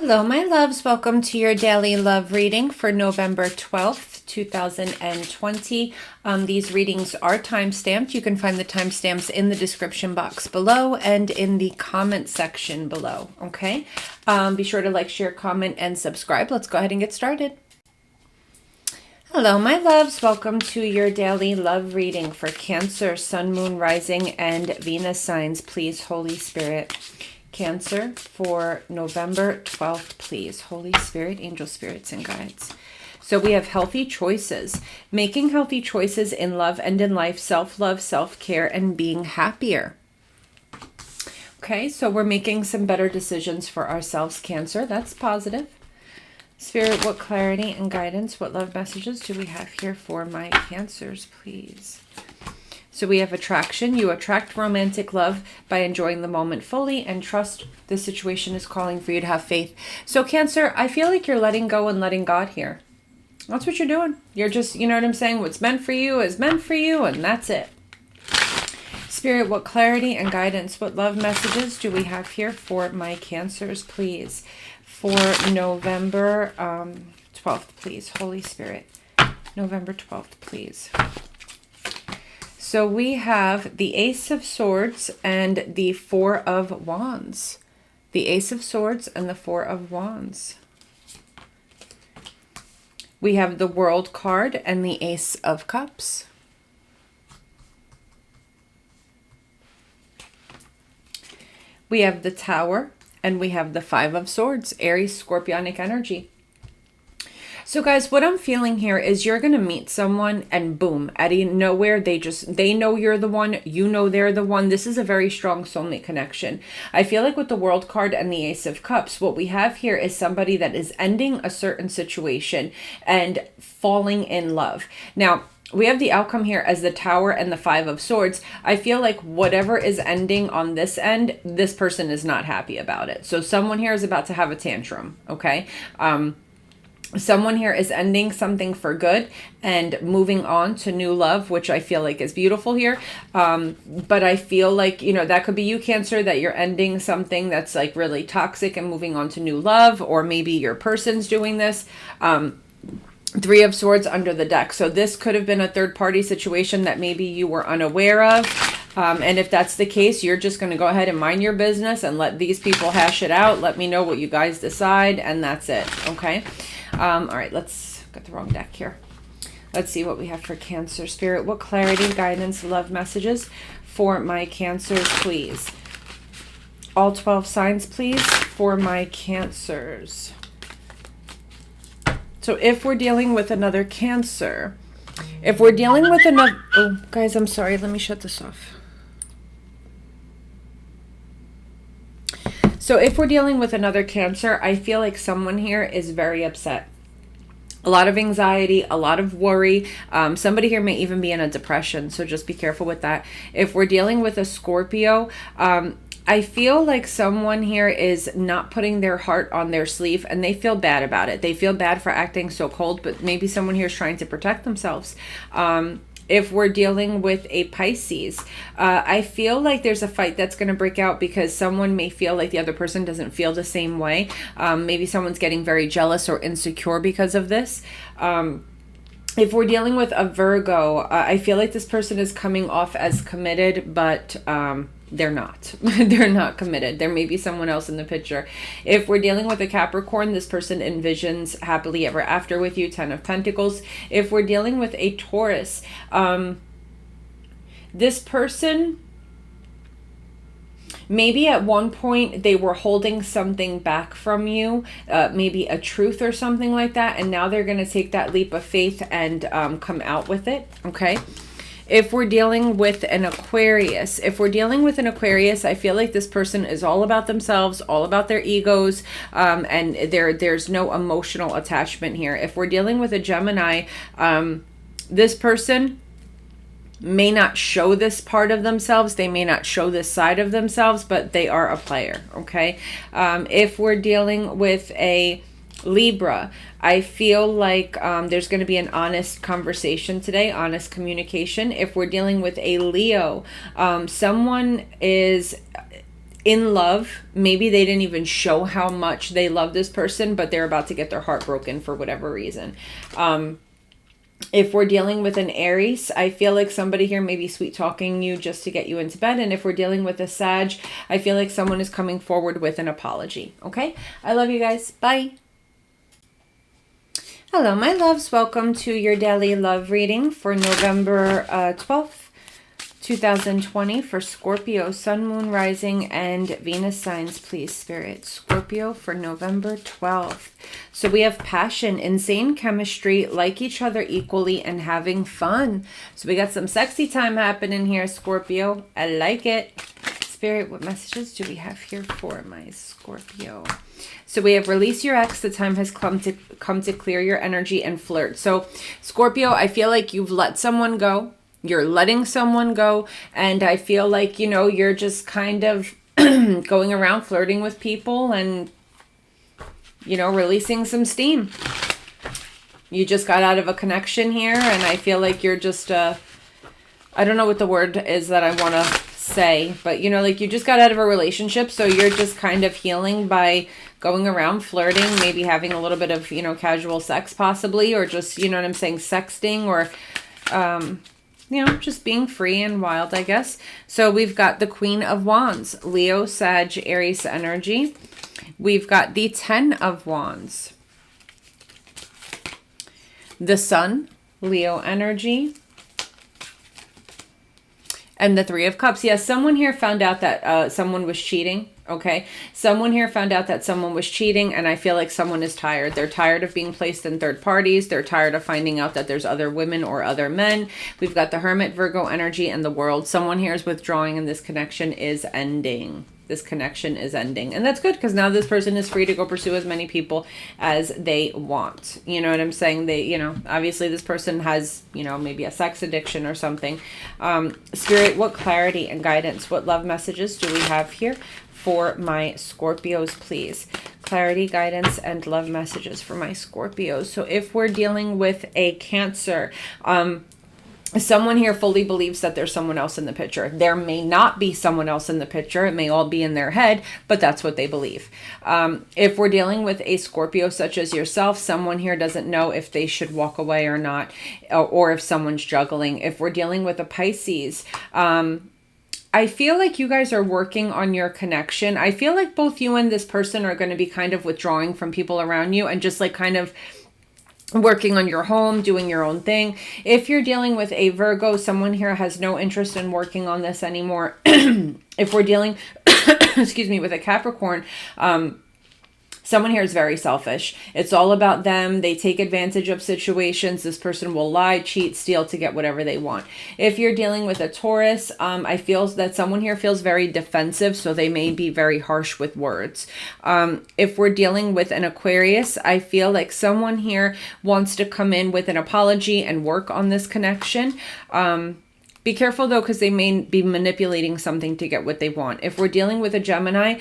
Hello, my loves. Welcome to your daily love reading for November 12th, 2020. These readings are time-stamped. You can find the timestamps in the description box below and in the comment section below, okay? Be sure to like, share, comment, and subscribe. Let's go ahead and get started. Hello, my loves. Welcome to your daily love reading for Cancer, Sun, Moon, Rising, and Venus signs. Please, Holy Spirit. Cancer for November 12th, please. Holy Spirit, angel spirits, and guides. So we have healthy choices. Making healthy choices in love and in life, self-love, self-care, and being happier. Okay, so we're making some better decisions for ourselves, Cancer. That's positive. Spirit, what clarity and guidance, what love messages do we have here for my Cancers, please? So we have attraction. You attract romantic love by enjoying the moment fully and trust the situation is calling for you to have faith. So Cancer, I feel like you're letting go and letting God here. That's what you're doing. You're just, you know what I'm saying? What's meant for you is meant for you, and that's it. Spirit, what clarity and guidance, what love messages do we have here for my Cancers, please? For November 12th, please. Holy Spirit, November 12th, please. So we have the Ace of Swords and the Four of Wands. The Ace of Swords and the Four of Wands. We have the World card and the Ace of Cups. We have the Tower and we have the Five of Swords, Aries, Scorpionic energy. So guys, what I'm feeling here is you're going to meet someone and boom, out of nowhere, they know you're the one, you know they're the one. This is a very strong soulmate connection. I feel like with the World card and the Ace of Cups, what we have here is somebody that is ending a certain situation and falling in love. Now, we have the outcome here as the Tower and the Five of Swords. I feel like whatever is ending on this end, this person is not happy about it. So someone here is about to have a tantrum, okay? Someone here is ending something for good and moving on to new love, which I feel like is beautiful here. But I feel like, you know, that could be you, Cancer, that you're ending something that's like really toxic and moving on to new love, or maybe your person's doing this. Three of Swords under the deck. So this could have been a third party situation that maybe you were unaware of. And if that's the case, you're just going to go ahead and mind your business and let these people hash it out. Let me know what you guys decide, and that's it. Okay. All right, let's get the wrong deck here. Let's see what we have for Cancer. Spirit, what clarity, guidance, love messages for my Cancers, please? All 12 signs, please, for my Cancers. So if we're dealing with another Cancer, if we're dealing with another... Oh, guys, I'm sorry. Let me shut this off. So if we're dealing with another Cancer, I feel like someone here is very upset. A lot of anxiety, a lot of worry. Somebody here may even be in a depression, so just be careful with that. If we're dealing with a Scorpio, I feel like someone here is not putting their heart on their sleeve and they feel bad about it. They feel bad for acting so cold, but maybe someone here is trying to protect themselves. If we're dealing with a Pisces, I feel like there's a fight that's going to break out because someone may feel like the other person doesn't feel the same way. Maybe someone's getting very jealous or insecure because of this. If we're dealing with a Virgo, I feel like this person is coming off as committed, but they're not. They're not committed. There may be someone else in the picture. If we're dealing with a Capricorn, this person envisions happily ever after with you, 10 of Pentacles. If we're dealing with a Taurus, this person, maybe at one point they were holding something back from you, maybe a truth or something like that, and now they're going to take that leap of faith and come out with it, okay? If we're dealing with an Aquarius, I feel like this person is all about themselves, all about their egos, and there's no emotional attachment here. If we're dealing with a Gemini, this person may not show this part of themselves. They may not show this side of themselves, but they are a player, okay? If we're dealing with a Libra, I feel like there's going to be an honest conversation today, honest communication. If we're dealing with a Leo, someone is in love. Maybe they didn't even show how much they love this person, but they're about to get their heart broken for whatever reason. If we're dealing with an Aries, I feel like somebody here may be sweet talking you just to get you into bed. And if we're dealing with a Sag, I feel like someone is coming forward with an apology. Okay? I love you guys. Bye. Hello, my loves. Welcome to your daily love reading for November 12th. 2020 for Scorpio, Sun, Moon, Rising, and Venus signs, please, Spirit. Scorpio for November 12th. So we have passion, insane chemistry, like each other equally, and having fun. So we got some sexy time happening here, Scorpio. I like it. Spirit, what messages do we have here for my Scorpio? So we have release your ex. The time has come to clear your energy and flirt. So Scorpio, I feel like you've let someone go. You're letting someone go, and I feel like, you know, you're just kind of going around flirting with people and, you know, releasing some steam. You just got out of a connection here, and I feel like you're just, I don't know what the word is that I want to say, but, you know, like you just got out of a relationship, so you're just kind of healing by going around flirting, maybe having a little bit of, you know, casual sex possibly, or just, you know what I'm saying, sexting, or, you know, just being free and wild, I guess. So we've got the Queen of Wands, Leo, Sag, Aries energy. We've got the 10 of Wands, the Sun, Leo energy, and the 3 of Cups. Yes, someone here found out that someone was cheating. Okay, someone here found out that someone was cheating, and I feel like someone is tired. They're tired of being placed in third parties. They're tired of finding out that there's other women or other men. We've got the Hermit, Virgo energy, and the World. Someone here is withdrawing, and this connection is ending. This connection is ending. And that's good, because now this person is free to go pursue as many people as they want. You know what I'm saying? They, you know, obviously this person has, you know, maybe a sex addiction or something. Spirit, what clarity and guidance, what love messages do we have here for my Scorpios, please? Clarity, guidance, and love messages for my Scorpios. So if we're dealing with a Cancer, someone here fully believes that there's someone else in the picture. There may not be someone else in the picture. It may all be in their head, but that's what they believe. If we're dealing with a Scorpio such as yourself, someone here doesn't know if they should walk away or not, or if someone's juggling. If we're dealing with a Pisces, I feel like you guys are working on your connection. I feel like both you and this person are going to be kind of withdrawing from people around you and just like kind of working on your home, doing your own thing. If you're dealing with a Virgo, someone here has no interest in working on this anymore. If we're dealing, excuse me, with a Capricorn, someone here is very selfish. It's all about them. They take advantage of situations. This person will lie, cheat, steal to get whatever they want. If you're dealing with a Taurus, I feel that someone here feels very defensive, so they may be very harsh with words. If we're dealing with an Aquarius, I feel like someone here wants to come in with an apology and work on this connection. Be careful though, because they may be manipulating something to get what they want. If we're dealing with a Gemini,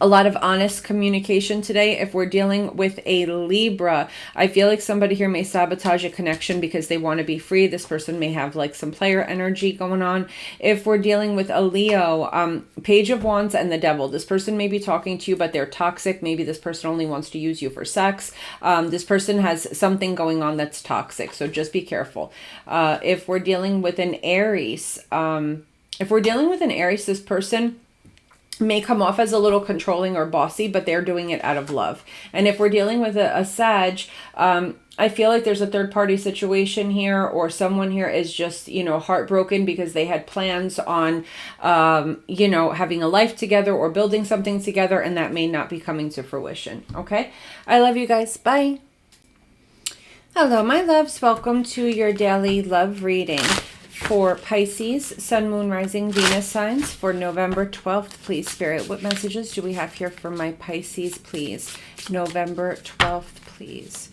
a lot of honest communication today. If we're dealing with a Libra, I feel like somebody here may sabotage a connection because they want to be free. This person may have like some player energy going on. If we're dealing with a Leo, Page of Wands and the Devil, this person may be talking to you, but they're toxic. Maybe this person only wants to use you for sex. This person has something going on that's toxic, so just be careful. If we're dealing with an Aries, this person may come off as a little controlling or bossy, but they're doing it out of love. And if we're dealing with a Sag, I feel like there's a third party situation here, or someone here is just, you know, heartbroken because they had plans on, you know, having a life together or building something together, and that may not be coming to fruition. Okay. I love you guys. Bye. Hello, my loves. Welcome to your daily love reading for Pisces, Sun, Moon, Rising, Venus signs for November 12th, please, Spirit. What messages do we have here for my Pisces, please? November 12th, please.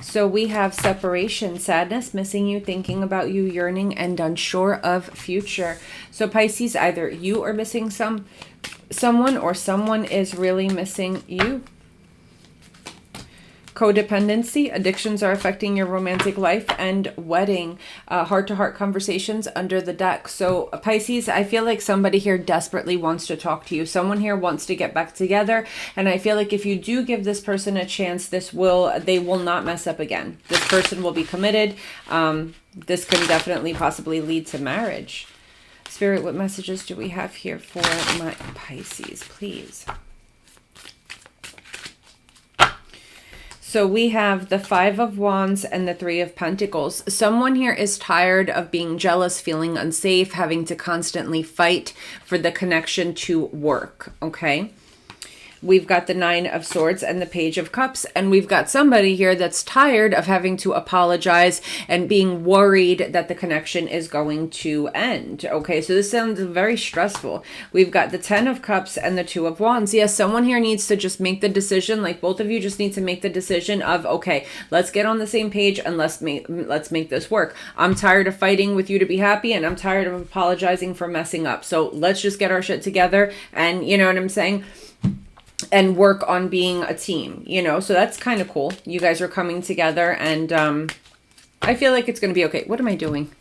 So we have separation, sadness, missing you, thinking about you, yearning, and unsure of future. So Pisces, either you are missing someone, or someone is really missing you. codependency, addictions are affecting your romantic life, and wedding, heart-to-heart conversations under the deck. So Pisces, I feel like somebody here desperately wants to talk to you. Someone here wants to get back together. And I feel like if you do give this person a chance, they will not mess up again. This person will be committed. This can definitely possibly lead to marriage. Spirit, what messages do we have here for my Pisces, please? So we have the Five of Wands and the Three of Pentacles. Someone here is tired of being jealous, feeling unsafe, having to constantly fight for the connection to work, okay? We've got the Nine of Swords and the Page of Cups, and we've got somebody here that's tired of having to apologize and being worried that the connection is going to end. Okay, so this sounds very stressful. We've got the Ten of Cups and the Two of Wands. Yes, someone here needs to just make the decision, like both of you just need to make the decision of, okay, let's get on the same page and let's make this work. I'm tired of fighting with you to be happy, and I'm tired of apologizing for messing up. So let's just get our shit together, and you know what I'm saying? And work on being a team, you know? So that's kind of cool. You guys are coming together, and I feel like it's going to be okay. What am I doing?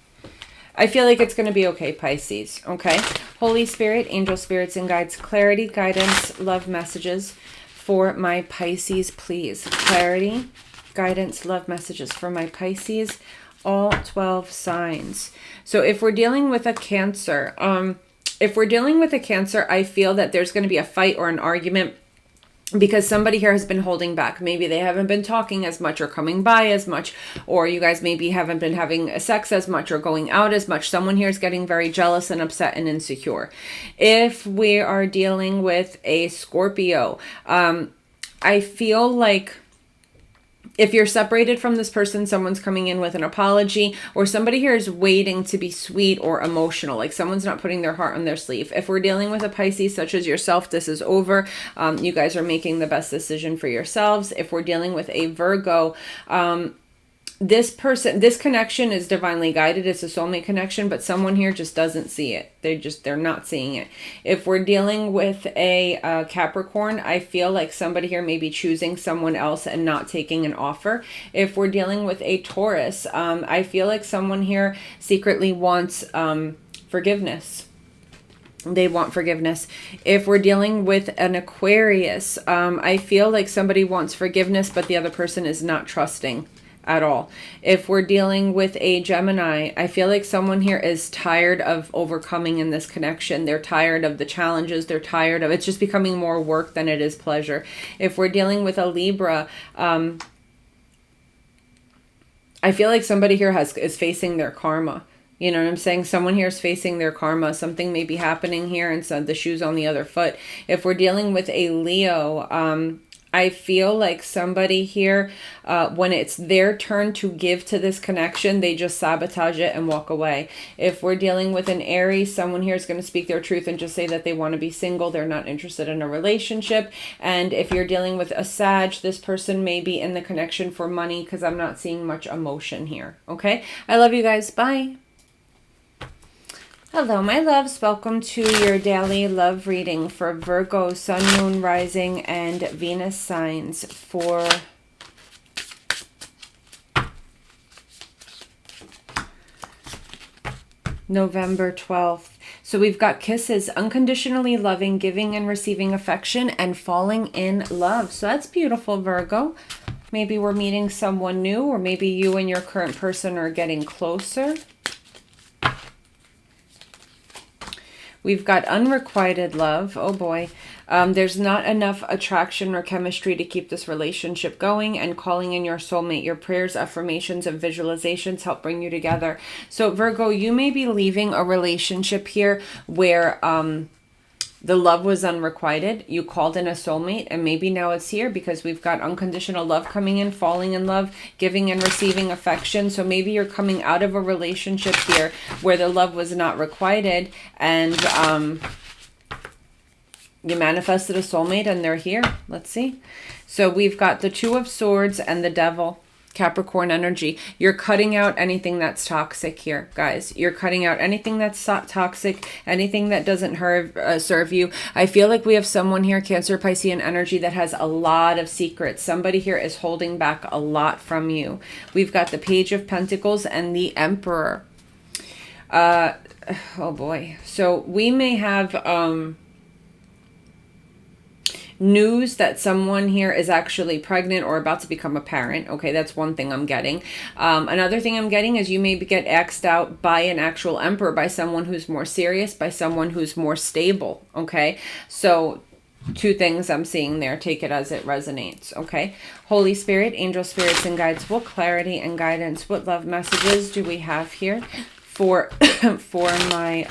I feel like it's going to be okay, Pisces, okay? Holy Spirit, angel spirits and guides, clarity, guidance, love messages for my Pisces, please. Clarity, guidance, love messages for my Pisces, all 12 signs. So if we're dealing with a Cancer, I feel that there's going to be a fight or an argument because somebody here has been holding back. Maybe they haven't been talking as much or coming by as much, or you guys maybe haven't been having sex as much or going out as much. Someone here is getting very jealous and upset and insecure. If we are dealing with a Scorpio, I feel like if you're separated from this person, someone's coming in with an apology, or somebody here is waiting to be sweet or emotional, like someone's not putting their heart on their sleeve. If we're dealing with a Pisces such as yourself, this is over. You guys are making the best decision for yourselves. If we're dealing with a Virgo, this connection is divinely guided. It's a soulmate connection, but someone here just doesn't see it. They're not seeing it. If we're dealing with a Capricorn, I feel like somebody here may be choosing someone else and not taking an offer. If we're dealing with a Taurus, I feel like someone here secretly wants forgiveness. They want forgiveness. If we're dealing with an Aquarius, I feel like somebody wants forgiveness, but the other person is not trusting at all. If we're dealing with a Gemini, I feel like someone here is tired of overcoming in this connection. They're tired of the challenges. They're tired of it's just becoming more work than it is pleasure. If we're dealing with a Libra, I feel like somebody here is facing their karma. You know what I'm saying? Someone here is facing their karma. Something may be happening here, and so the shoe's on the other foot. If we're dealing with a Leo, I feel like somebody here, when it's their turn to give to this connection, they just sabotage it and walk away. If we're dealing with an Aries, someone here is going to speak their truth and just say that they want to be single. They're not interested in a relationship. And if you're dealing with a Sag, this person may be in the connection for money, because I'm not seeing much emotion here. Okay? I love you guys. Bye. Hello, my loves. Welcome to your daily love reading for Virgo, Sun, Moon, Rising, and Venus signs for November 12th. So we've got kisses, unconditionally loving, giving and receiving affection, and falling in love. So that's beautiful, Virgo. Maybe we're meeting someone new, or maybe you and your current person are getting closer. We've got unrequited love. Oh boy. There's not enough attraction or chemistry to keep this relationship going, and calling in your soulmate. Your prayers, affirmations, and visualizations help bring you together. So Virgo, you may be leaving a relationship here where the love was unrequited. You called in a soulmate, and maybe now it's here because we've got unconditional love coming in, falling in love, giving and receiving affection. So maybe you're coming out of a relationship here where the love was not requited, and you manifested a soulmate and they're here. Let's see. So we've got the Two of Swords and the Devil. Capricorn energy. You're cutting out anything that's toxic here, guys. You're cutting out anything that's toxic, anything that doesn't serve you. I feel like we have someone here, Cancer, Piscean energy, that has a lot of secrets. Somebody here is holding back a lot from you. We've got the Page of Pentacles and the Emperor. Oh boy. So we may have news that someone here is actually pregnant or about to become a parent. Okay, that's one thing I'm getting. Another thing I'm getting is you may get axed out by an actual emperor, by someone who's more serious, by someone who's more stable. Okay, so two things I'm seeing there. Take it as it resonates. Okay, Holy Spirit, angel spirits and guides, what clarity and guidance, what love messages do we have here for for my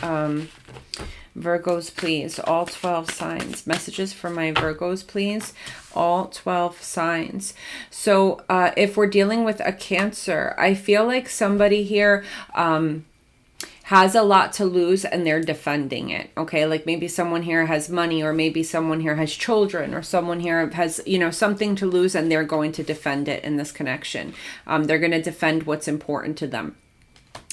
Virgos, please? All 12 signs. Messages for my Virgos, please. All 12 signs. So if we're dealing with a Cancer, I feel like somebody here has a lot to lose and they're defending it. Okay, like maybe someone here has money, or maybe someone here has children, or someone here has, you know, something to lose, and they're going to defend it in this connection. They're going to defend what's important to them.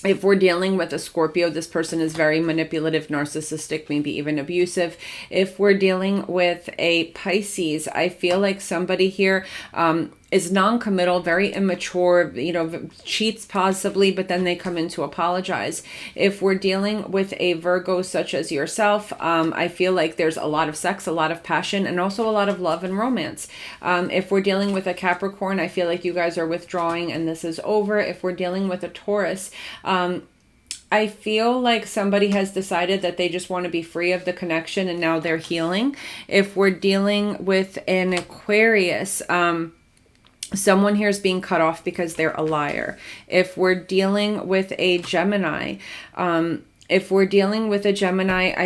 If we're dealing with a Scorpio, this person is very manipulative, narcissistic, maybe even abusive. If we're dealing with a Pisces, I feel like somebody here is non-committal, very immature, you know, cheats possibly, but then they come in to apologize. If we're dealing with a Virgo such as yourself, I feel like there's a lot of sex, a lot of passion, and also a lot of love and romance. If we're dealing with a Capricorn, I feel like you guys are withdrawing and this is over. If we're dealing with a Taurus, I feel like somebody has decided that they just want to be free of the connection and now they're healing. If we're dealing with an Aquarius, someone here is being cut off because they're a liar. If we're dealing with a Gemini, I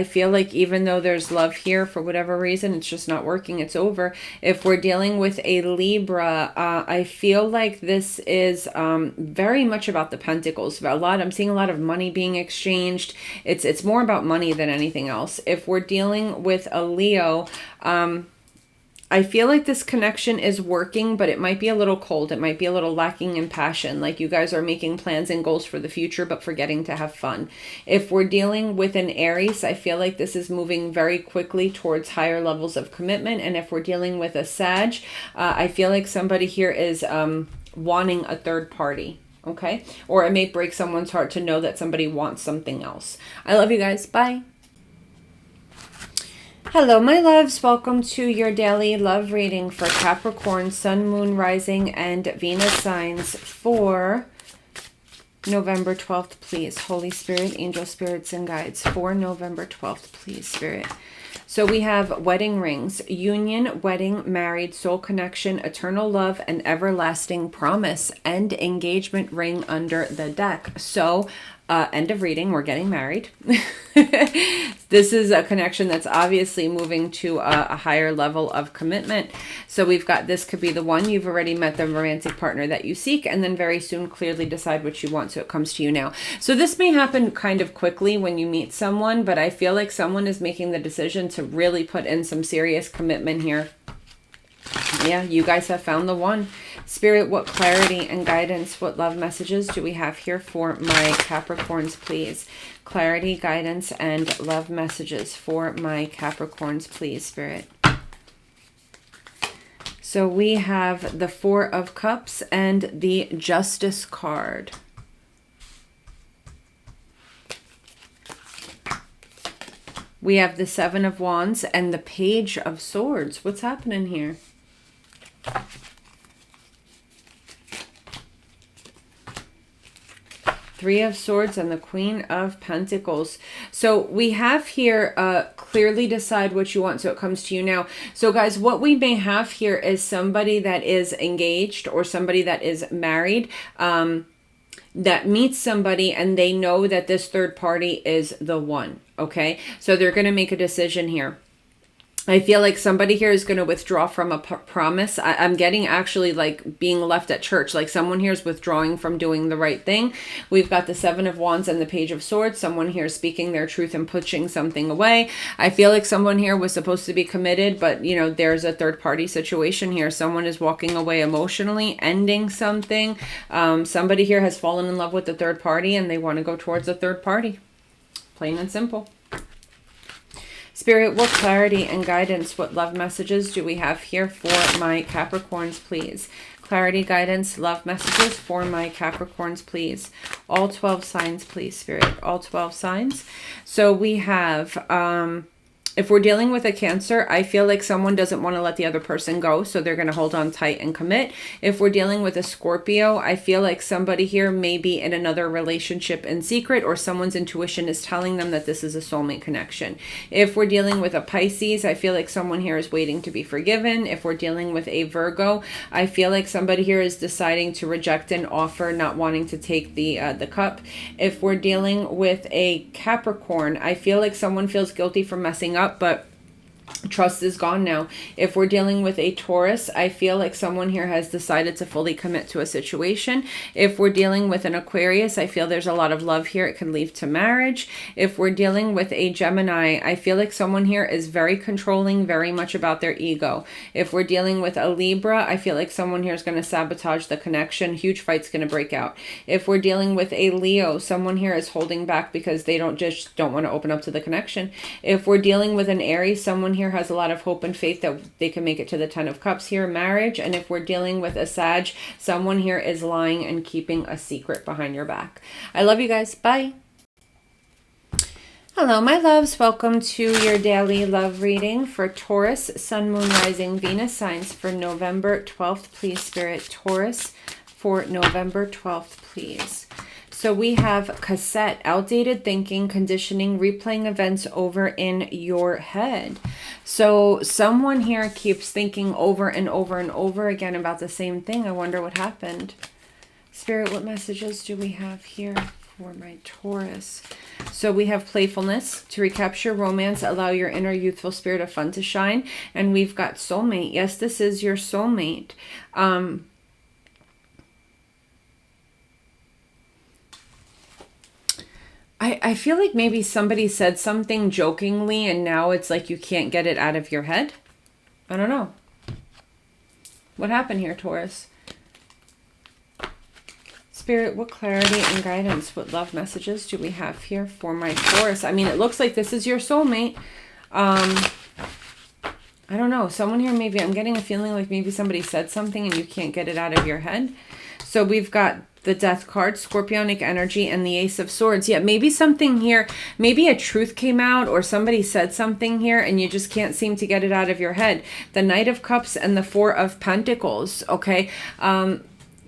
feel like even though there's love here, for whatever reason, it's just not working. It's over. If we're dealing with a Libra, I feel like this is very much about the Pentacles. I'm seeing a lot of money being exchanged. It's more about money than anything else. If we're dealing with a Leo, I feel like this connection is working, but it might be a little cold. It might be a little lacking in passion. Like you guys are making plans and goals for the future, but forgetting to have fun. If we're dealing with an Aries, I feel like this is moving very quickly towards higher levels of commitment. And if we're dealing with a Sag, I feel like somebody here is wanting a third party. Okay. Or it may break someone's heart to know that somebody wants something else. I love you guys. Bye. Hello, my loves. Welcome to your daily love reading for Capricorn, Sun, Moon, Rising, and Venus signs for November 12th, please. Holy Spirit, angel spirits, and guides for November 12th, please, Spirit. So we have wedding rings, union, wedding, married, soul connection, eternal love, and everlasting promise, and engagement ring under the deck. So end of reading, we're getting married. This is a connection that's obviously moving to a higher level of commitment. So we've got, this could be the one. You've already met the romantic partner that you seek, and then very soon clearly decide what you want, so it comes to you now. So this may happen kind of quickly when you meet someone, but I feel like someone is making the decision to really put in some serious commitment here. Yeah, you guys have found the one. Spirit, what clarity and guidance, what love messages do we have here for my Capricorns, please? Clarity, guidance, and love messages for my Capricorns, please, Spirit. So we have the Four of Cups and the Justice card. We have the Seven of Wands and the Page of Swords. What's happening here? Three of Swords and the Queen of Pentacles. So we have here, clearly decide what you want, so it comes to you now. So guys, what we may have here is somebody that is engaged or somebody that is married, that meets somebody and they know that this third party is the one. Okay, so they're going to make a decision here. I feel like somebody here is going to withdraw from a promise. I'm getting actually like being left at church. Like someone here is withdrawing from doing the right thing. We've got the Seven of Wands and the Page of Swords. Someone here is speaking their truth and pushing something away. I feel like someone here was supposed to be committed, but you know, there's a third party situation here. Someone is walking away emotionally, ending something. Somebody here has fallen in love with the third party and they want to go towards a third party. Plain and simple. Spirit, what clarity and guidance, what love messages do we have here for my Capricorns, please? Clarity, guidance, love messages for my Capricorns, please. All 12 signs, please, Spirit. All 12 signs. So we have, if we're dealing with a Cancer, I feel like someone doesn't want to let the other person go, so they're going to hold on tight and commit. If we're dealing with a Scorpio, I feel like somebody here may be in another relationship in secret, or someone's intuition is telling them that this is a soulmate connection. If we're dealing with a Pisces, I feel like someone here is waiting to be forgiven. If we're dealing with a Virgo, I feel like somebody here is deciding to reject an offer, not wanting to take the cup. If we're dealing with a Capricorn, I feel like someone feels guilty for messing up, but trust is gone now. If we're dealing with a Taurus, I feel like someone here has decided to fully commit to a situation. If we're dealing with an Aquarius, I feel there's a lot of love here. It can lead to marriage. If we're dealing with a Gemini, I feel like someone here is very controlling, very much about their ego. If we're dealing with a Libra, I feel like someone here is going to sabotage the connection. Huge fight's going to break out. If we're dealing with a Leo, someone here is holding back because they don't want to open up to the connection. If we're dealing with an Aries, someone here has a lot of hope and faith that they can make it to the 10 of Cups here, marriage. And if we're dealing with a Sag, someone here is lying and keeping a secret behind your back. I love you guys. Bye. Hello, my loves. Welcome to your daily love reading for Taurus, Sun, Moon, Rising, Venus signs for November 12th. Please, Spirit, Taurus for November 12th, please. So we have cassette, outdated thinking, conditioning, replaying events over in your head. So someone here keeps thinking over and over and over again about the same thing. I wonder what happened. Spirit, what messages do we have here for my Taurus? So we have playfulness, to recapture romance, allow your inner youthful spirit of fun to shine. And we've got soulmate. Yes, this is your soulmate. I feel like maybe somebody said something jokingly and now it's like you can't get it out of your head. I don't know. What happened here, Taurus? Spirit, what clarity and guidance, what love messages do we have here for my Taurus? I mean, it looks like this is your soulmate. I don't know. Someone here, maybe I'm getting a feeling like maybe somebody said something and you can't get it out of your head. So we've got the Death card, Scorpionic energy, and the Ace of Swords. Yeah, maybe something here, maybe a truth came out or somebody said something here and you just can't seem to get it out of your head. The Knight of Cups and the Four of Pentacles, okay?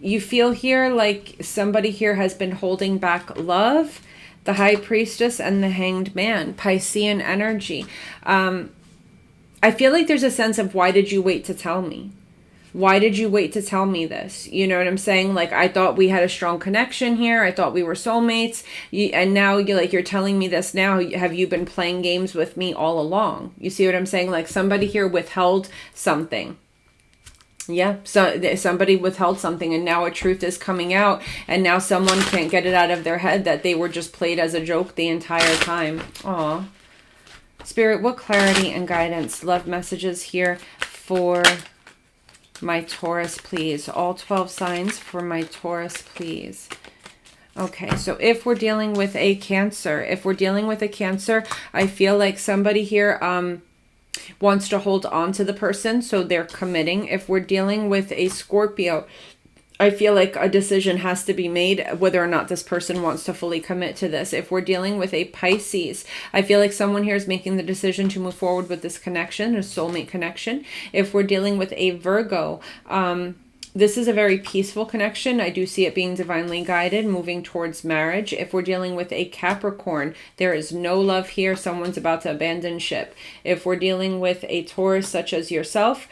You feel here like somebody here has been holding back love. The High Priestess and the Hanged Man, Piscean energy. I feel like there's a sense of, why did you wait to tell me? Why did you wait to tell me this? You know what I'm saying? Like, I thought we had a strong connection here. I thought we were soulmates. And now you're telling me this now. Have you been playing games with me all along? You see what I'm saying? Like, somebody here withheld something. Yeah, so somebody withheld something and now a truth is coming out and now someone can't get it out of their head that they were just played as a joke the entire time. Aw. Spirit, what clarity and guidance, love messages here for my Taurus, please. All 12 signs for my Taurus, please. Okay, so if we're dealing with a Cancer, I feel like somebody here wants to hold on to the person, so they're committing. If we're dealing with a Scorpio, I feel like a decision has to be made whether or not this person wants to fully commit to this. If we're dealing with a Pisces, I feel like someone here is making the decision to move forward with this connection, a soulmate connection. If we're dealing with a Virgo, this is a very peaceful connection. I do see it being divinely guided, moving towards marriage. If we're dealing with a Capricorn, there is no love here. Someone's about to abandon ship. If we're dealing with a Taurus such as yourself,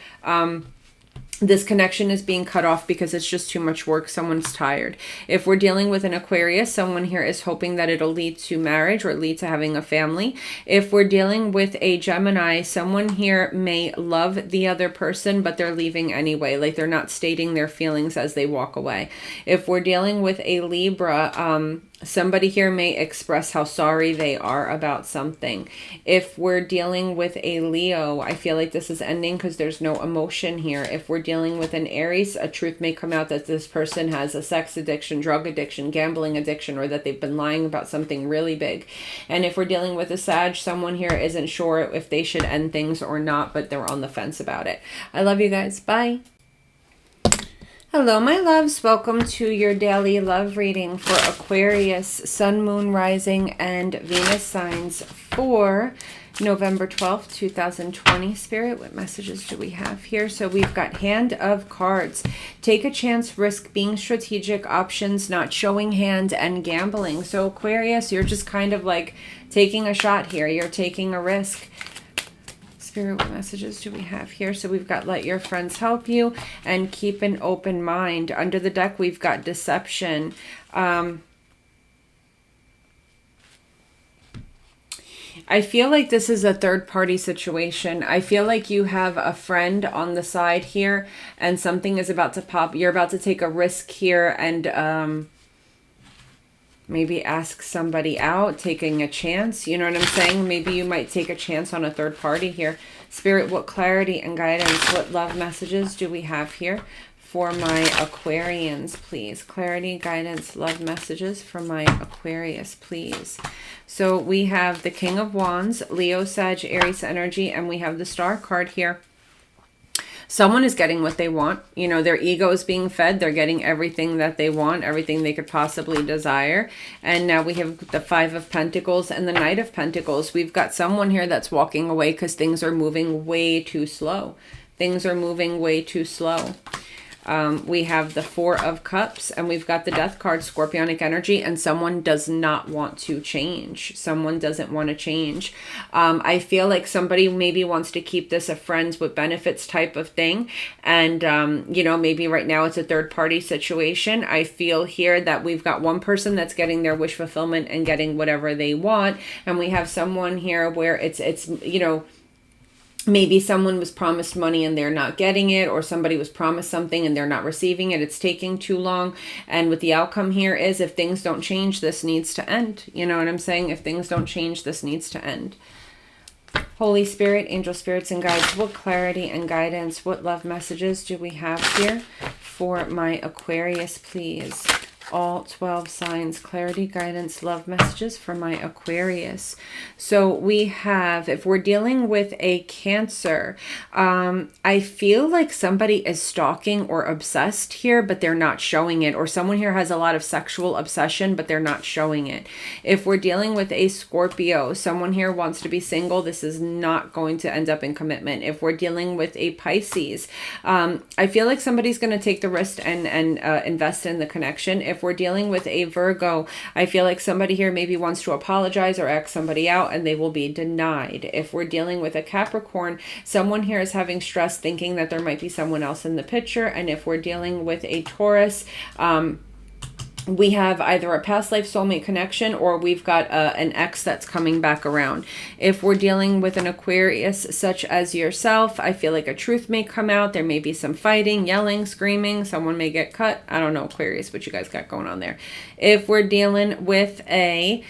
This connection is being cut off because it's just too much work. Someone's tired. If we're dealing with an Aquarius, someone here is hoping that it'll lead to marriage or lead to having a family. If we're dealing with a Gemini, someone here may love the other person, but they're leaving anyway. Like they're not stating their feelings as they walk away. If we're dealing with a Libra, somebody here may express how sorry they are about something. If we're dealing with a Leo, I feel like this is ending because there's no emotion here. If we're dealing with an Aries, a truth may come out that this person has a sex addiction, drug addiction, gambling addiction, or that they've been lying about something really big. And if we're dealing with a Sag, someone here isn't sure if they should end things or not, but they're on the fence about it. I love you guys. Bye. Hello, my loves. Welcome to your daily love reading for Aquarius, Sun, Moon, Rising, and Venus signs for November 12th, 2020. Spirit, what messages do we have here? So we've got Hand of Cards. Take a chance, risk, being strategic, options, not showing hand, and gambling. So Aquarius, you're just kind of like taking a shot here. You're taking a risk. Spirit, what messages do we have here? So we've got let your friends help you and keep an open mind. Under the deck, we've got deception. I feel like this is a third-party situation. I feel like you have a friend on the side here and something is about to pop. You're about to take a risk here and maybe ask somebody out, taking a chance. You know what I'm saying? Maybe you might take a chance on a third party here. Spirit, what clarity and guidance, what love messages do we have here for my Aquarians, please? Clarity, guidance, love messages for my Aquarius, please. So we have the King of Wands, Leo, Sag, Aries energy, and we have the Star card here. Someone is getting what they want. You know, their ego is being fed. They're getting everything that they want, everything they could possibly desire. And now we have the Five of Pentacles and the Knight of Pentacles. We've got someone here that's walking away because things are moving way too slow. Things are moving way too slow. We have the Four of Cups and we've got the Death card, Scorpionic energy, and someone does not want to change. Someone doesn't want to change. I feel like somebody maybe wants to keep this a friends with benefits type of thing. And, you know, maybe right now it's a third party situation. I feel here that we've got one person that's getting their wish fulfillment and getting whatever they want. And we have someone here where it's, you know, maybe someone was promised money and they're not getting it, or somebody was promised something and they're not receiving it. It's taking too long. And what the outcome here is, if things don't change, this needs to end. You know what I'm saying? If things don't change, this needs to end. Holy Spirit, angel spirits and guides, what clarity and guidance, what love messages do we have here for my Aquarius, please? All 12 signs, clarity, guidance, love messages for my Aquarius. So we have, if we're dealing with a Cancer, I feel like somebody is stalking or obsessed here, but they're not showing it. Or someone here has a lot of sexual obsession, but they're not showing it. If we're dealing with a Scorpio, someone here wants to be single. This is not going to end up in commitment. If we're dealing with a Pisces, I feel like somebody's going to take the risk and invest in the connection. If we're dealing with a Virgo, I feel like somebody here maybe wants to apologize or ask somebody out and they will be denied. If we're dealing with a Capricorn, someone here is having stress thinking that there might be someone else in the picture. And if we're dealing with a Taurus, we have either a past life soulmate connection or we've got an ex that's coming back around. If we're dealing with an Aquarius such as yourself, I feel like a truth may come out. There may be some fighting, yelling, screaming. Someone may get cut. I don't know, Aquarius, what you guys got going on there. If we're dealing with a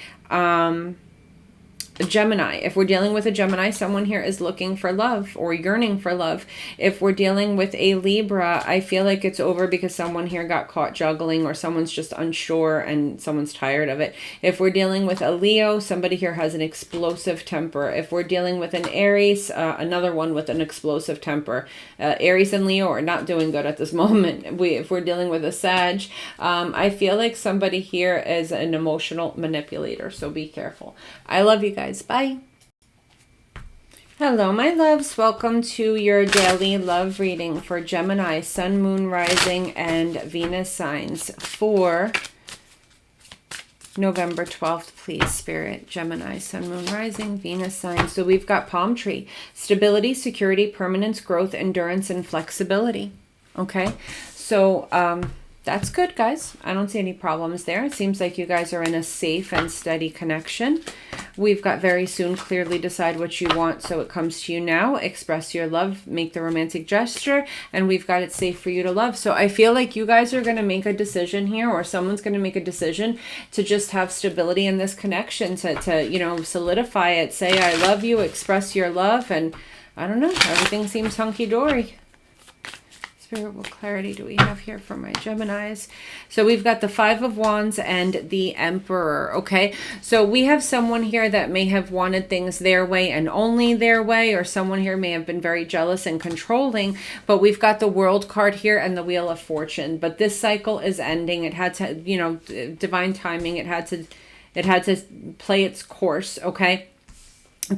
Gemini, if we're dealing with a Gemini, someone here is looking for love or yearning for love. If we're dealing with a Libra, I feel like it's over because someone here got caught juggling, or someone's just unsure and someone's tired of it. If we're dealing with a Leo, somebody here has an explosive temper. If we're dealing with an Aries, another one with an explosive temper. Aries and Leo are not doing good at this moment. If we're dealing with a Sag, I feel like somebody here is an emotional manipulator, so be careful. I love you guys. Bye. Hello, my loves. Welcome to your daily love reading for Gemini, Sun, Moon, Rising, and Venus signs for November 12th, please, Spirit. Gemini, Sun, Moon, Rising, Venus signs. So we've got palm tree, stability, security, permanence, growth, endurance, and flexibility. Okay, so that's good, guys. I don't see any problems there. It seems like you guys are in a safe and steady connection. We've got very soon, clearly decide what you want, so it comes to you now. Express your love, make the romantic gesture, and we've got it safe for you to love. So I feel like you guys are going to make a decision here, or someone's going to make a decision to just have stability in this connection, to you know, solidify it, say I love you, express your love, and I don't know, everything seems hunky-dory. What clarity do we have here for my Geminis? So we've got the Five of Wands and the Emperor. Okay, so we have someone here that may have wanted things their way and only their way, or someone here may have been very jealous and controlling, but we've got the World card here and the Wheel of Fortune. But this cycle is ending. It had to, you know, divine timing. It had to play its course. Okay.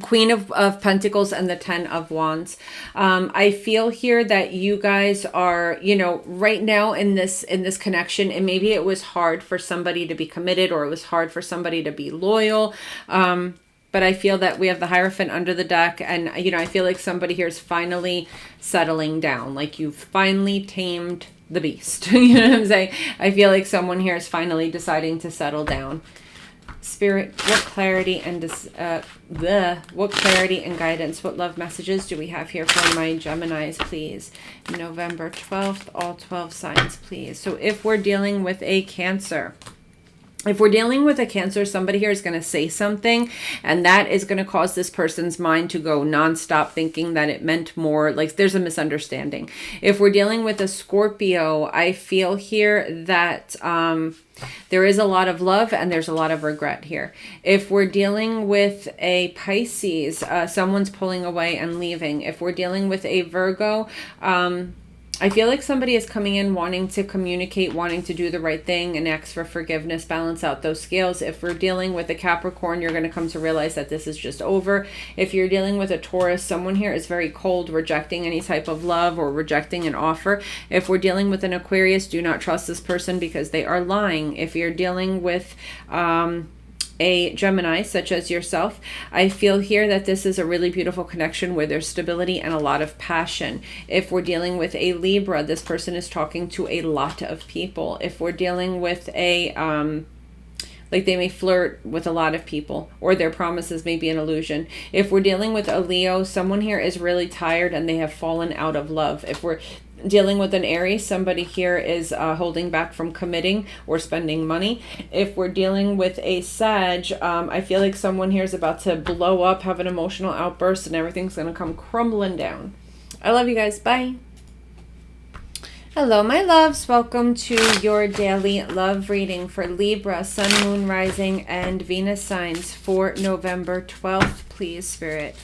Queen of Pentacles and the Ten of Wands. I feel here that you guys are, you know, right now in this connection, and maybe it was hard for somebody to be committed, or it was hard for somebody to be loyal. But I feel that we have the Hierophant under the deck, and, you know, I feel like somebody here is finally settling down. Like you've finally tamed the beast. You know what I'm saying? I feel like someone here is finally deciding to settle down. Spirit, what clarity and what clarity and guidance, what love messages do we have here for my Geminis, please? November 12th, all 12 signs, please. So if we're dealing with a Cancer, somebody here is going to say something, and that is going to cause this person's mind to go nonstop thinking that it meant more. Like there's a misunderstanding. If we're dealing with a Scorpio, I feel here that there is a lot of love and there's a lot of regret here. If we're dealing with a Pisces, someone's pulling away and leaving. If we're dealing with a Virgo, I feel like somebody is coming in wanting to communicate, wanting to do the right thing and ask for forgiveness, balance out those scales. If we're dealing with a Capricorn, you're going to come to realize that this is just over. If you're dealing with a Taurus, someone here is very cold, rejecting any type of love or rejecting an offer. If we're dealing with an Aquarius, do not trust this person because they are lying. If you're dealing with a Gemini, such as yourself, I feel here that this is a really beautiful connection where there's stability and a lot of passion. If we're dealing with a Libra, this person is talking to a lot of people. If we're dealing with a like they may flirt with a lot of people, or their promises may be an illusion. If we're dealing with a Leo, someone here is really tired and they have fallen out of love. If we're dealing with an Aries, somebody here is holding back from committing or spending money. If we're dealing with a Sag, I feel like someone here is about to blow up, have an emotional outburst, and everything's going to come crumbling down. I love you guys. Bye. Hello, my loves. Welcome to your daily love reading for Libra, Sun, Moon, Rising, and Venus signs for November 12th, please, Spirit.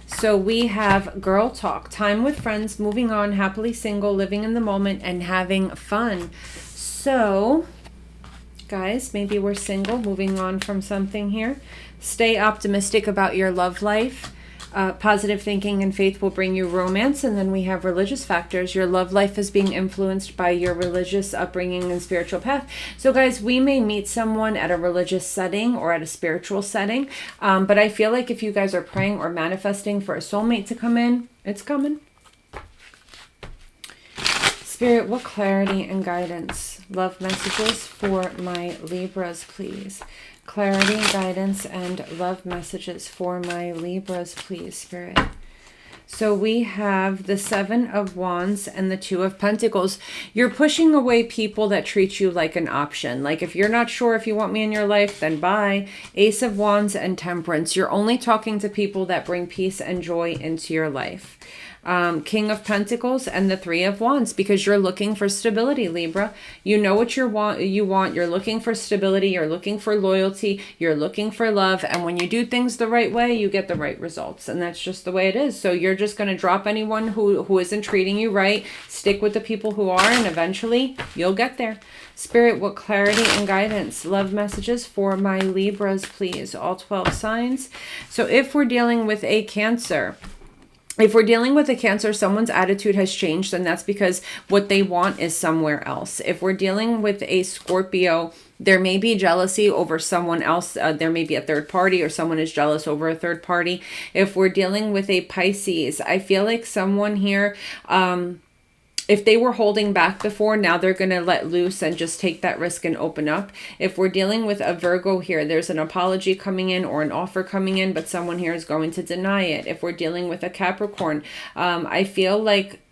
So we have girl talk, time with friends, moving on, happily single, living in the moment, and having fun. So, guys, maybe we're single, moving on from something here. Stay optimistic about your love life. Positive thinking and faith will bring you romance. And then we have religious factors. Your love life is being influenced by your religious upbringing and spiritual path. So guys, we may meet someone at a religious setting or at a spiritual setting. But I feel like if you guys are praying or manifesting for a soulmate to come in, it's coming. Spirit, what clarity and guidance, love messages for my Libras, please. Clarity, guidance, and love messages for my Libras, please, Spirit. So we have the Seven of Wands and the Two of Pentacles. You're pushing away people that treat you like an option. Like if you're not sure if you want me in your life, then bye. Ace of Wands and Temperance. You're only talking to people that bring peace and joy into your life. King of Pentacles and the Three of Wands, because you're looking for stability, Libra. You know what you want. You're looking for stability. You're looking for loyalty. You're looking for love. And when you do things the right way, you get the right results. And that's just the way it is. So you're just going to drop anyone who isn't treating you right. Stick with the people who are, and eventually you'll get there. Spirit, what clarity and guidance, love messages for my Libras, please. All 12 signs. So if we're dealing with a Cancer, someone's attitude has changed, and that's because what they want is somewhere else. If we're dealing with a Scorpio, there may be jealousy over someone else. There may be a third party, or someone is jealous over a third party. If we're dealing with a Pisces, I feel like someone here if they were holding back before, now they're going to let loose and just take that risk and open up. If we're dealing with a Virgo here, there's an apology coming in or an offer coming in, but someone here is going to deny it. If we're dealing with a Capricorn, I feel like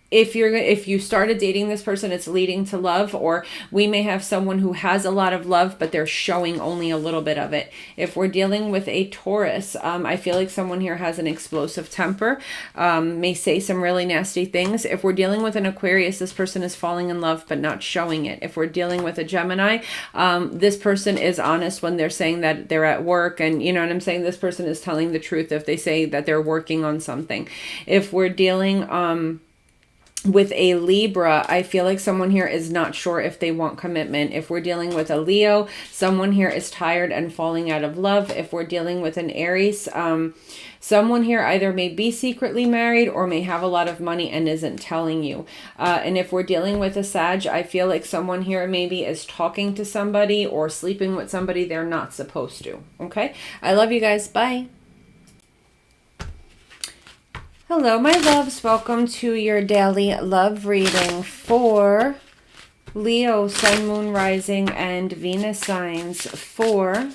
if you started dating this person, it's leading to love, or we may have someone who has a lot of love, but they're showing only a little bit of it. If we're dealing with a Taurus, I feel like someone here has an explosive temper, may say some really nasty things. If we're dealing with an Aquarius, this person is falling in love, but not showing it. If we're dealing with a Gemini, this person is honest when they're saying that they're at work, and you know what I'm saying? This person is telling the truth if they say that they're working on something. If we're dealing, with a Libra, I feel like someone here is not sure if they want commitment. If we're dealing with a Leo, someone here is tired and falling out of love. If we're dealing with an Aries, someone here either may be secretly married or may have a lot of money and isn't telling you. And if we're dealing with a Sag, I feel like someone here maybe is talking to somebody or sleeping with somebody they're not supposed to. Okay? I love you guys. Bye. Hello, my loves. Welcome to your daily love reading for Leo, Sun, Moon, Rising, and Venus signs for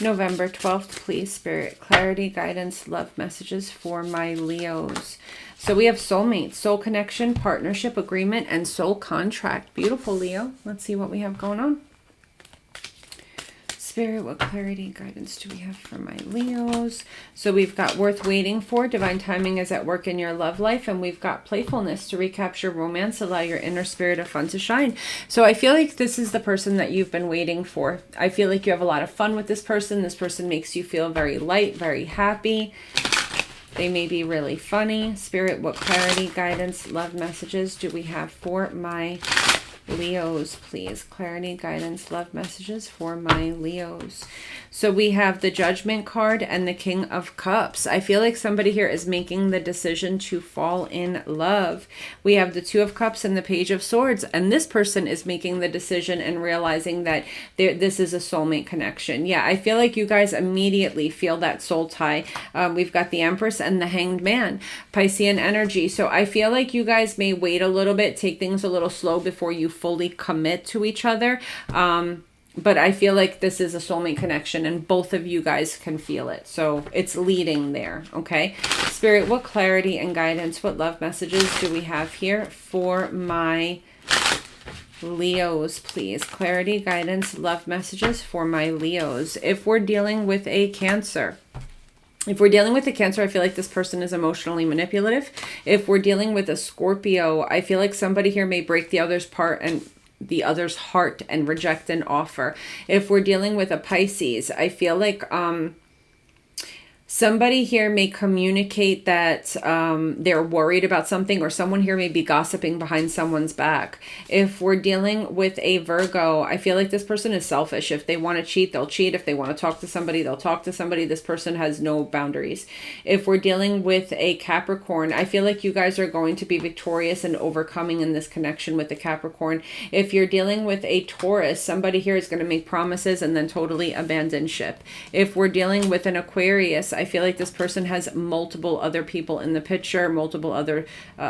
November 12th. Please, Spirit, clarity, guidance, love messages for my Leos. So we have soulmate, soul connection, partnership, agreement, and soul contract. Beautiful, Leo. Let's see what we have going on. Spirit, what clarity, guidance do we have for my Leos? So we've got worth waiting for. Divine timing is at work in your love life. And we've got playfulness to recapture romance. Allow your inner spirit of fun to shine. So I feel like this is the person that you've been waiting for. I feel like you have a lot of fun with this person. This person makes you feel very light, very happy. They may be really funny. Spirit, what clarity, guidance, love messages do we have for my Leos, please? Clarity, guidance, love messages for my Leos. So we have the Judgment card and the King of Cups. I feel like somebody here is making the decision to fall in love. We have the Two of Cups and the Page of Swords, and this person is making the decision and realizing that this is a soulmate connection. Yeah, I feel like you guys immediately feel that soul tie. We've got the Empress and the Hanged Man, Piscean energy. So I feel like you guys may wait a little bit, take things a little slow before you fully commit to each other. But I feel like this is a soulmate connection and both of you guys can feel it. So it's leading there. Okay. Spirit, what clarity and guidance, what love messages do we have here for my Leos, please? Clarity, guidance, love messages for my Leos. If we're dealing with a Cancer, I feel like this person is emotionally manipulative. If we're dealing with a Scorpio, I feel like somebody here may break the other's heart and reject an offer. If we're dealing with a Pisces, I feel like somebody here may communicate that they're worried about something, or someone here may be gossiping behind someone's back. If we're dealing with a Virgo, I feel like this person is selfish. If they want to cheat, they'll cheat. If they want to talk to somebody, they'll talk to somebody. This person has no boundaries. If we're dealing with a Capricorn, I feel like you guys are going to be victorious and overcoming in this connection with the Capricorn. If you're dealing with a Taurus, somebody here is going to make promises and then totally abandon ship. If we're dealing with an Aquarius, I feel like this person has multiple other people in the picture, multiple other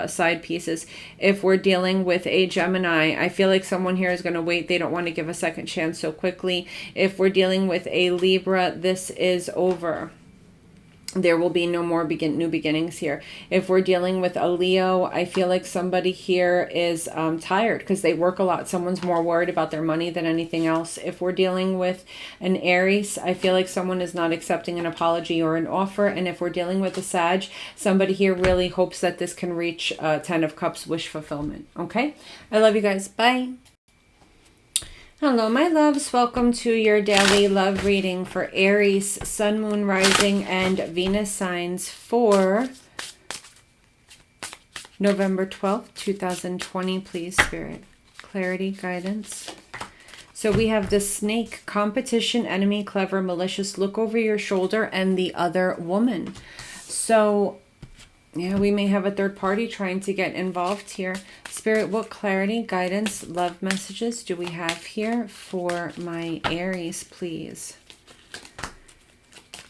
side pieces. If we're dealing with a Gemini, I feel like someone here is going to wait. They don't want to give a second chance so quickly. If we're dealing with a Libra, this is over. There will be no more new beginnings here. If we're dealing with a Leo, I feel like somebody here is tired because they work a lot. Someone's more worried about their money than anything else. If we're dealing with an Aries, I feel like someone is not accepting an apology or an offer. And if we're dealing with a Sag, somebody here really hopes that this can reach 10 of Cups wish fulfillment. Okay? I love you guys. Bye. Hello, my loves. Welcome to your daily love reading for Aries, Sun, Moon, Rising, and Venus signs for November 12th, 2020. Please, Spirit, clarity, guidance. So we have the Snake, competition, enemy, clever, malicious, look over your shoulder, and the other woman. So yeah, we may have a third party trying to get involved here. Spirit, what clarity, guidance, love messages do we have here for my Aries, please?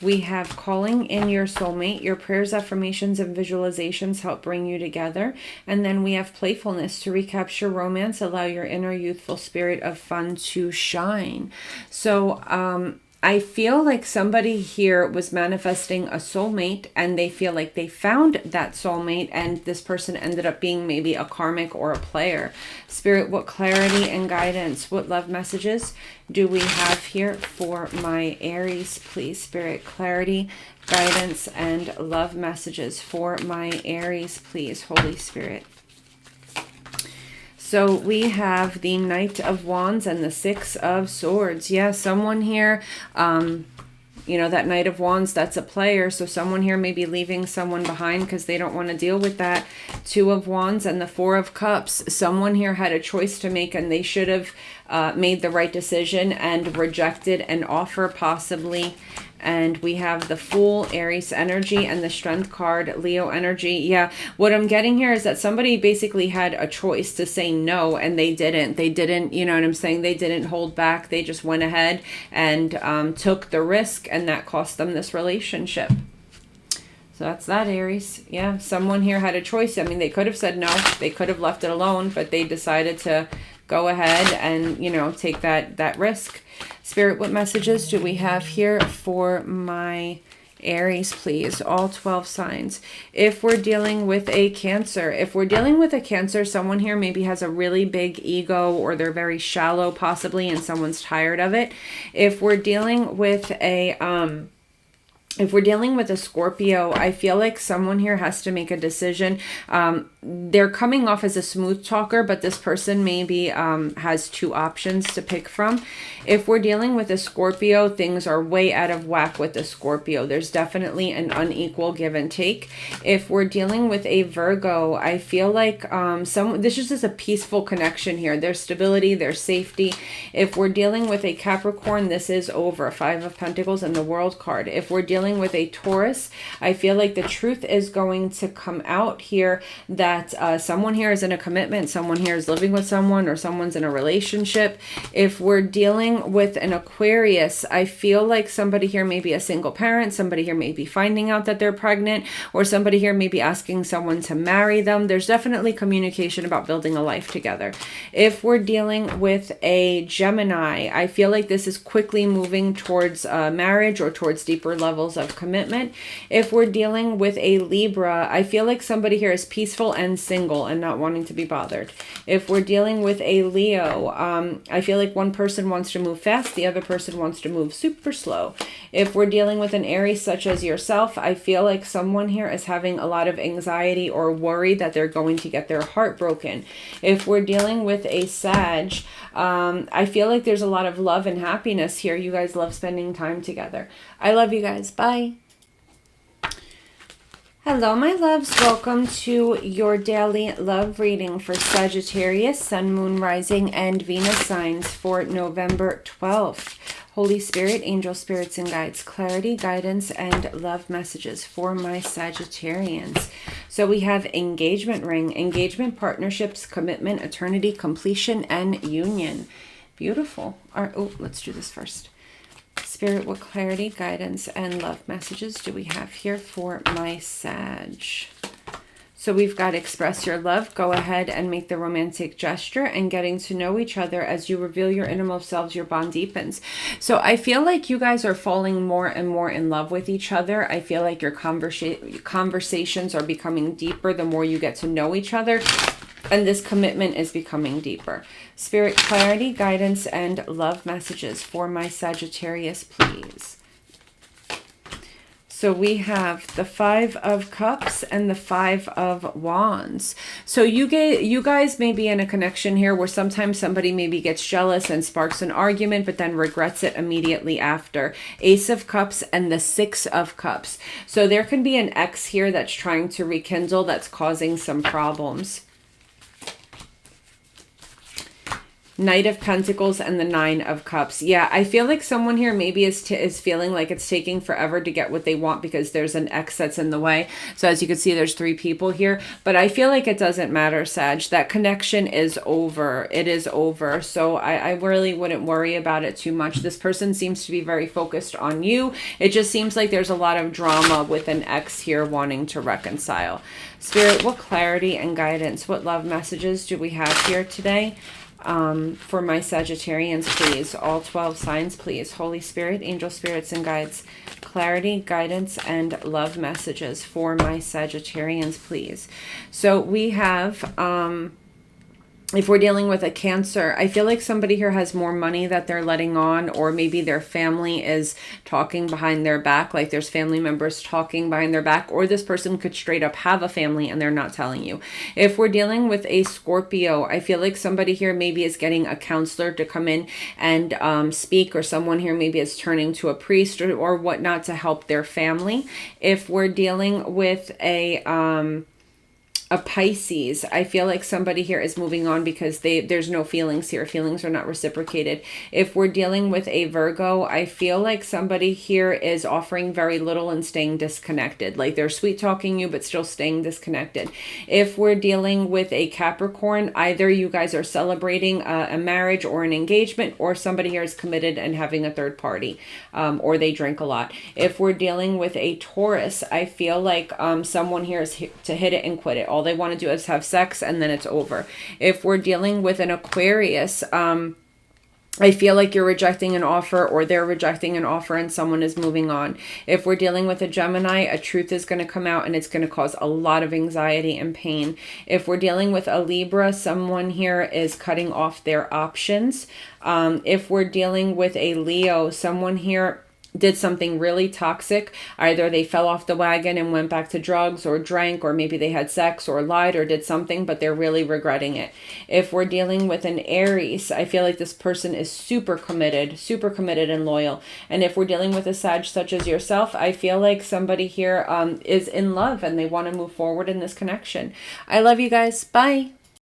We have calling in your soulmate. Your prayers, affirmations, and visualizations help bring you together. And then we have playfulness to recapture romance, allow your inner youthful spirit of fun to shine. So, I feel like somebody here was manifesting a soulmate and they feel like they found that soulmate, and this person ended up being maybe a karmic or a player. Spirit, what clarity and guidance, what love messages do we have here for my Aries, please? Spirit, clarity, guidance, and love messages for my Aries, please, Holy Spirit. So we have the Knight of Wands and the Six of Swords. Yeah, someone here, you know, that Knight of Wands, that's a player. So someone here may be leaving someone behind because they don't want to deal with that. Two of Wands and the Four of Cups. Someone here had a choice to make and they should have made the right decision and rejected an offer possibly. And we have the Fool, Aries energy, and the Strength card, Leo energy. Yeah, what I'm getting here is that somebody basically had a choice to say no, and they didn't. They didn't, you know what I'm saying? They didn't hold back. They just went ahead and took the risk, and that cost them this relationship. So that's that, Aries. Yeah, someone here had a choice. I mean, they could have said no. They could have left it alone, but they decided to go ahead and, you know, take that risk. Spirit, what messages do we have here for my Aries, please? All 12 signs. If we're dealing with a Cancer, someone here maybe has a really big ego, or they're very shallow possibly, and someone's tired of it. If we're dealing with a Scorpio, I feel like someone here has to make a decision. They're coming off as a smooth talker, but this person maybe has two options to pick from. If we're dealing with a Scorpio, things are way out of whack with the Scorpio. There's definitely an unequal give and take. If we're dealing with a Virgo, I feel like this is just a peaceful connection here. There's stability, there's safety. If we're dealing with a Capricorn, this is over. Five of Pentacles and the World card. If we're dealing with a Taurus, I feel like the truth is going to come out here that someone here is in a commitment, someone here is living with someone, or someone's in a relationship. If we're dealing with an Aquarius, I feel like somebody here may be a single parent, somebody here may be finding out that they're pregnant, or somebody here may be asking someone to marry them. There's definitely communication about building a life together. If we're dealing with a Gemini, I feel like this is quickly moving towards marriage or towards deeper levels of commitment. If we're dealing with a Libra, I feel like somebody here is peaceful and single and not wanting to be bothered. If we're dealing with a Leo, I feel like one person wants to move fast, the other person wants to move super slow. If we're dealing with an Aries such as yourself, I feel like someone here is having a lot of anxiety or worry that they're going to get their heart broken. If we're dealing with a Sag, I feel like there's a lot of love and happiness here. You guys love spending time together. I love you guys. Bye. Hello, my loves. Welcome to your daily love reading for Sagittarius, Sun, Moon, Rising, and Venus signs for November 12th. Holy Spirit, angel spirits and guides, clarity, guidance, and love messages for my Sagittarians. So we have engagement ring, engagement, partnerships, commitment, eternity, completion, and union. Beautiful. All right, let's do this first. Spirit, what clarity, guidance, and love messages do we have here for my Sag? So we've got express your love. Go ahead and make the romantic gesture, and getting to know each other as you reveal your innermost selves, your bond deepens. So I feel like you guys are falling more and more in love with each other. I feel like your conversations are becoming deeper the more you get to know each other. And this commitment is becoming deeper. Spirit, clarity, guidance, and love messages for my Sagittarius, please. So we have the Five of Cups and the Five of Wands. So you guys may be in a connection here where sometimes somebody maybe gets jealous and sparks an argument, but then regrets it immediately after. Ace of Cups and the Six of Cups. So there can be an ex here that's trying to rekindle, that's causing some problems. Knight of Pentacles and the Nine of Cups. Yeah, I feel like someone here maybe is feeling like it's taking forever to get what they want because there's an ex that's in the way. So as you can see, there's 3 people here, but I feel like it doesn't matter, Sag. That connection is over. It is over. So I really wouldn't worry about it too much. This person seems to be very focused on you. It just seems like there's a lot of drama with an ex here wanting to reconcile. Spirit, what clarity and guidance, what love messages do we have here today? For my Sagittarians, please. All 12 signs, please. Holy Spirit, angel spirits and guides. Clarity, guidance, and love messages for my Sagittarians, please. So we have... if we're dealing with a Cancer, I feel like somebody here has more money that they're letting on, or maybe their family is talking behind their back, like there's family members talking behind their back, or this person could straight up have a family and they're not telling you. If we're dealing with a Scorpio, I feel like somebody here maybe is getting a counselor to come in and speak, or someone here maybe is turning to a priest or whatnot to help their family. If we're dealing with a Pisces, I feel like somebody here is moving on because there's no feelings here. Feelings are not reciprocated. If we're dealing with a Virgo, I feel like somebody here is offering very little and staying disconnected. Like they're sweet talking you, but still staying disconnected. If we're dealing with a Capricorn, either you guys are celebrating a marriage or an engagement, or somebody here is committed and having a third party, or they drink a lot. If we're dealing with a Taurus, I feel like someone here is to hit it and quit it. All they want to do is have sex and then it's over. If we're dealing with an Aquarius, I feel like you're rejecting an offer, or they're rejecting an offer and someone is moving on. If we're dealing with a Gemini, a truth is going to come out and it's going to cause a lot of anxiety and pain. If we're dealing with a Libra, someone here is cutting off their options. If we're dealing with a Leo, someone here did something really toxic. Either they fell off the wagon and went back to drugs or drank, or maybe they had sex or lied or did something, but they're really regretting it. If we're dealing with an Aries, I feel like this person is super committed and loyal. And if we're dealing with a Sag such as yourself, I feel like somebody here is in love and they want to move forward in this connection. I love you guys. Bye.